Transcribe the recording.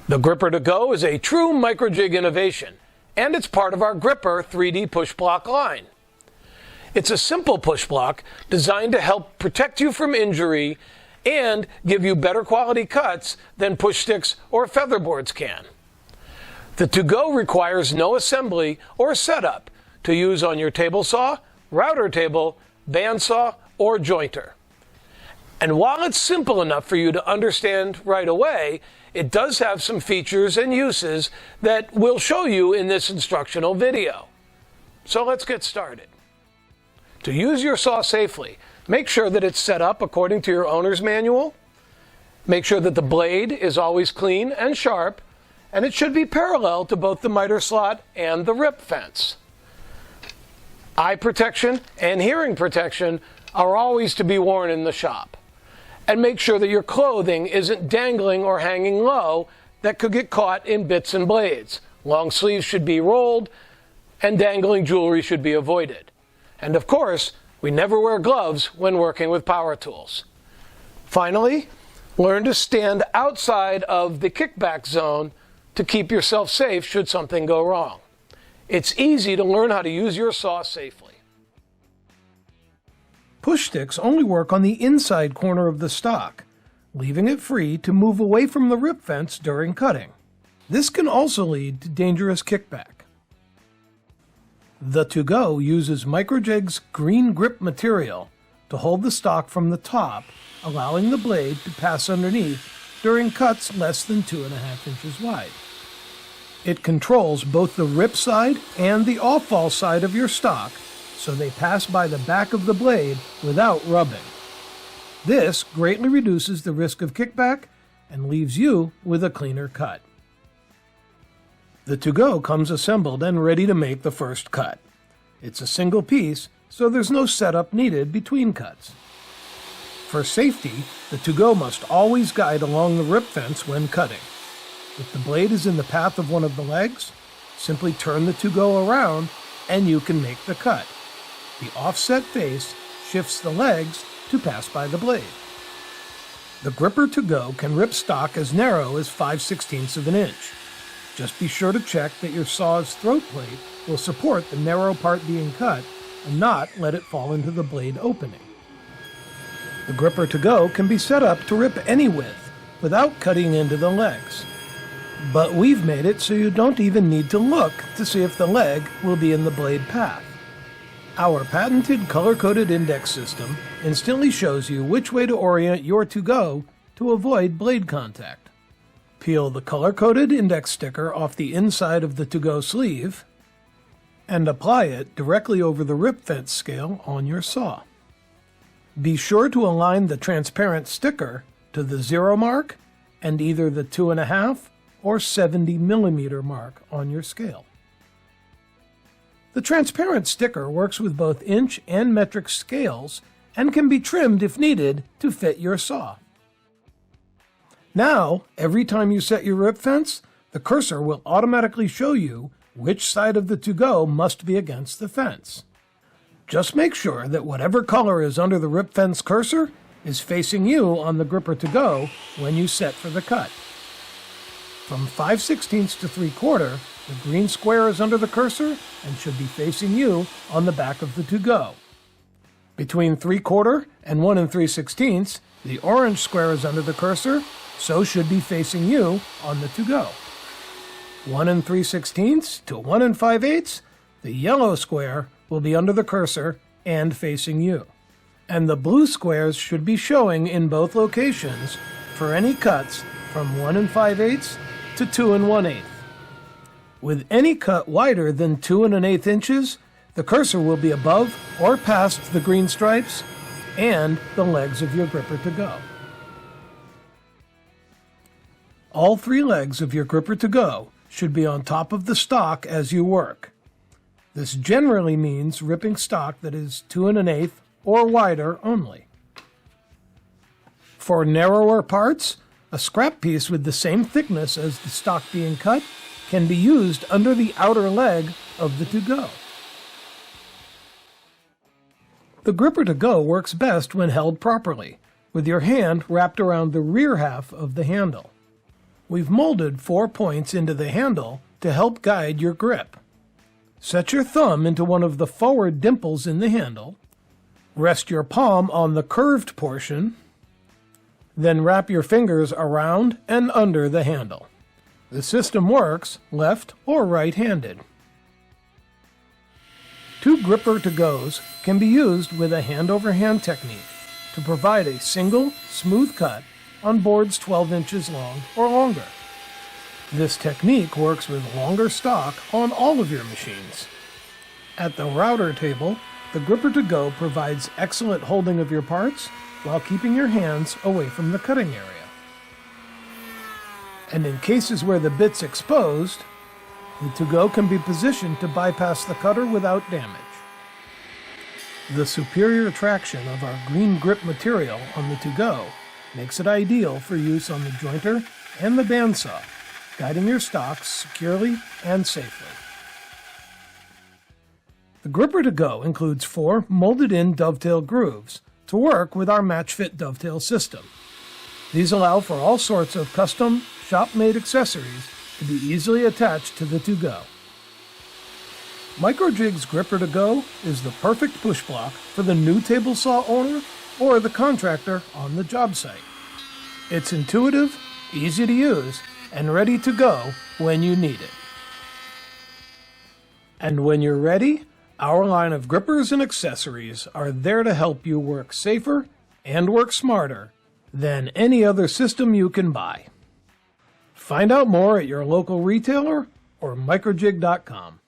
The Grr-ripper2 Go is a true MicroJig innovation, and it's part of our Grr-ripper 3D push block line. It's a simple push block designed to help protect you from injury and give you better quality cuts than push sticks or featherboards can. The 2 Go requires no assembly or setup to use on your table saw, router table, bandsaw, or jointer. And while it's simple enough for you to understand right away, it does have some features and uses that we'll show you in this instructional video. So let's get started. To use your saw safely, make sure that it's set up according to your owner's manual. Make sure that the blade is always clean and sharp, and it should be parallel to both the miter slot and the rip fence. Eye protection and hearing protection are always to be worn in the shop. And make sure that your clothing isn't dangling or hanging low that could get caught in bits and blades. Long sleeves should be rolled, and dangling jewelry should be avoided. And of course, we never wear gloves when working with power tools. Finally, learn to stand outside of the kickback zone to keep yourself safe should something go wrong. It's easy to learn how to use your saw safely. Push sticks only work on the inside corner of the stock, leaving it free to move away from the rip fence during cutting. This can also lead to dangerous kickback. The 2 Go uses MicroJig's green grip material to hold the stock from the top, allowing the blade to pass underneath during cuts less than 2.5 inches wide. It controls both the rip side and the off-fall side of your stock, so they pass by the back of the blade without rubbing. This greatly reduces the risk of kickback and leaves you with a cleaner cut. The 2 Go comes assembled and ready to make the first cut. It's a single piece, so there's no setup needed between cuts. For safety, the 2 Go must always guide along the rip fence when cutting. If the blade is in the path of one of the legs, simply turn the 2 Go around and you can make the cut. The offset face shifts the legs to pass by the blade. The Grr-ripper2 Go can rip stock as narrow as 5/16 of an inch. Just be sure to check that your saw's throat plate will support the narrow part being cut and not let it fall into the blade opening. The Grr-ripper2 Go can be set up to rip any width without cutting into the legs. But we've made it so you don't even need to look to see if the leg will be in the blade path. Our patented color-coded index system instantly shows you which way to orient your 2 Go to avoid blade contact. Peel the color-coded index sticker off the inside of the 2 Go sleeve and apply it directly over the rip fence scale on your saw. Be sure to align the transparent sticker to the 0 mark and either the 2.5 or 70 millimeter mark on your scale. The transparent sticker works with both inch and metric scales and can be trimmed if needed to fit your saw. Now, every time you set your rip fence, the cursor will automatically show you which side of the 2 Go must be against the fence. Just make sure that whatever color is under the rip fence cursor is facing you on the Grr-ripper2 Go when you set for the cut. From 5/16 to 3/4, the green square is under the cursor and should be facing you on the back of the 2 Go. Between 3/4 and 1 3/16, the orange square is under the cursor, so should be facing you on the 2 Go. 1 3/16 to 1 5/8, the yellow square will be under the cursor and facing you. And the blue squares should be showing in both locations for any cuts from 1 5/8 to 2 1/8. With any cut wider than 2 1/8 inches, the cursor will be above or past the green stripes and the legs of your Grr-ripper2 Go. All 3 legs of your Grr-ripper2 Go should be on top of the stock as you work. This generally means ripping stock that is 2 1/8 or wider only. For narrower parts, a scrap piece with the same thickness as the stock being cut can be used under the outer leg of the 2 Go. The Grr-ripper2 Go works best when held properly, with your hand wrapped around the rear half of the handle. We've molded 4 points into the handle to help guide your grip. Set your thumb into one of the forward dimples in the handle, rest your palm on the curved portion, then wrap your fingers around and under the handle. The system works left or right-handed. 2 Grr-ripper2 Go's can be used with a hand-over-hand technique to provide a single, smooth cut on boards 12 inches long or longer. This technique works with longer stock on all of your machines. At the router table, the Grr-ripper2 Go provides excellent holding of your parts while keeping your hands away from the cutting area. And in cases where the bit's exposed, the 2 Go can be positioned to bypass the cutter without damage. The superior traction of our green grip material on the 2 Go makes it ideal for use on the jointer and the bandsaw, guiding your stocks securely and safely. The Grr-ripper2 Go includes 4 molded-in dovetail grooves to work with our match-fit dovetail system. These allow for all sorts of custom, shop-made accessories to be easily attached to the 2 Go. MicroJig's Grr-ripper2 Go is the perfect push block for the new table saw owner or the contractor on the job site. It's intuitive, easy to use, and ready to go when you need it. And when you're ready, our line of grippers and accessories are there to help you work safer and work smarter than any other system you can buy. Find out more at your local retailer or microjig.com.